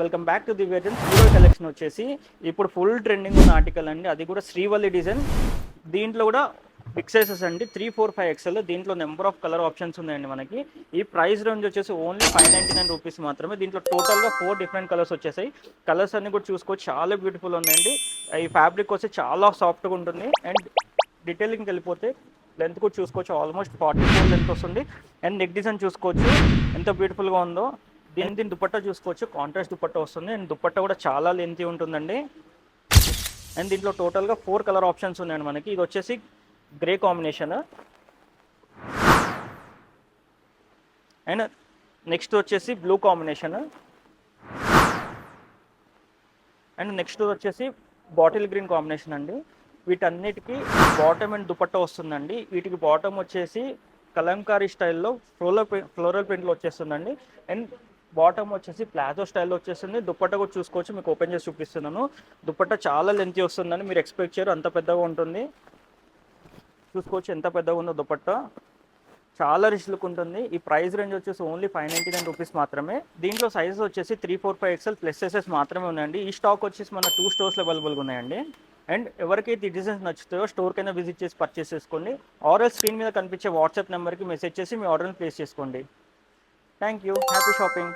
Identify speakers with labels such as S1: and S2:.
S1: Welcome back to the వేజన్ hero collection వచ్చేసి ఇప్పుడు ఫుల్ ట్రెండింగ్ ఉన్న ఆర్టికల్ అండి. అది కూడా శ్రీవల్లి డిజైన్. దీంట్లో కూడా బిగ్ సైజెస్ అండి, 3, 4, 5 XL. దీంట్లో నెంబర్ ఆఫ్ కలర్ ఆప్షన్స్ ఉన్నాయండి మనకి. ఈ ప్రైస్ రేంజ్ వచ్చేసి ఓన్లీ 599 రూపీస్ మాత్రమే. దీంట్లో టోటల్గా 4 డిఫరెంట్ కలర్స్ వచ్చేసాయి. కలర్స్ అన్ని కూడా చూసుకోవచ్చు, చాలా బ్యూటిఫుల్ ఉన్నాయండి. ఈ ఫ్యాబ్రిక్ వచ్చి చాలా సాఫ్ట్గా ఉంటుంది. అండ్ డీటెయిలింగ్కి వెళ్ళిపోతే లెంత్ కూడా చూసుకోవచ్చు, ఆల్మోస్ట్ 44 లెంత్ వస్తుంది. అండ్ నెక్ డిజైన్ చూసుకోవచ్చు ఎంత బ్యూటిఫుల్గా ఉందో. దీని దుపట్టా చూసుకోవచ్చు, కాంట్రాస్ట్ దుపట్టా వస్తుంది. అండ్ దుపట్టా కూడా చాలా లెంతీ ఉంటుందండి. అండ్ దీంట్లో టోటల్గా 4 కలర్ ఆప్షన్స్ ఉన్నాయండి మనకి. ఇది వచ్చేసి గ్రే కాంబినేషన్. అండ్ నెక్స్ట్ వచ్చేసి బ్లూ కాంబినేషన్. అండ్ నెక్స్ట్ వచ్చేసి బాటిల్ గ్రీన్ కాంబినేషన్ అండి. వీటన్నిటికీ బాటమ్ అండ్ దుపట్టా వస్తుందండి. వీటికి బాటమ్ వచ్చేసి కలంకారీ స్టైల్లో ఫ్లోరల్ ప్రింట్లో వచ్చేస్తుందండి. అండ్ బాటమ్ వచ్చేసి ప్లాజో స్టైల్లో వచ్చేస్తుంది. దుపట్టా కూడా చూసుకోవచ్చు, మీకు ఓపెన్ చేసి చూపిస్తున్నాను. దుపట్టా చాలా లెంతీ వస్తుందని మీరు ఎక్స్పెక్ట్ చేయరు, అంత పెద్దగా ఉంటుంది. చూసుకోవచ్చు ఎంత పెద్దగా ఉందో దుపట్టా, చాలా రిచ్ లుక్ ఉంటుంది. ఈ ప్రైస్ రేంజ్ వచ్చేసి ఓన్లీ 599 రూపీస్ మాత్రమే. దీంట్లో సైజెస్ వచ్చేసి 3, 4, 5 XL ప్లస్ సైజెస్ మాత్రమే ఉన్నాయండి. ఈ స్టాక్ వచ్చేసి మన 2 స్టోర్స్లో అవైలబుల్గా ఉన్నాయండి. అండ్ ఎవరికైతే ఈ డిజైన్స్ నచ్చుతాయో స్టోర్కైనా విజిట్ చేసి పర్చేస్ చేసుకోండి. ఆర్ఎల్ స్క్రీన్ మీద కనిపించే వాట్సాప్ నెంబర్కి మెసేజ్ చేసి మీ ఆర్డర్ని ప్లేస్ చేసుకోండి. Thank you, happy shopping.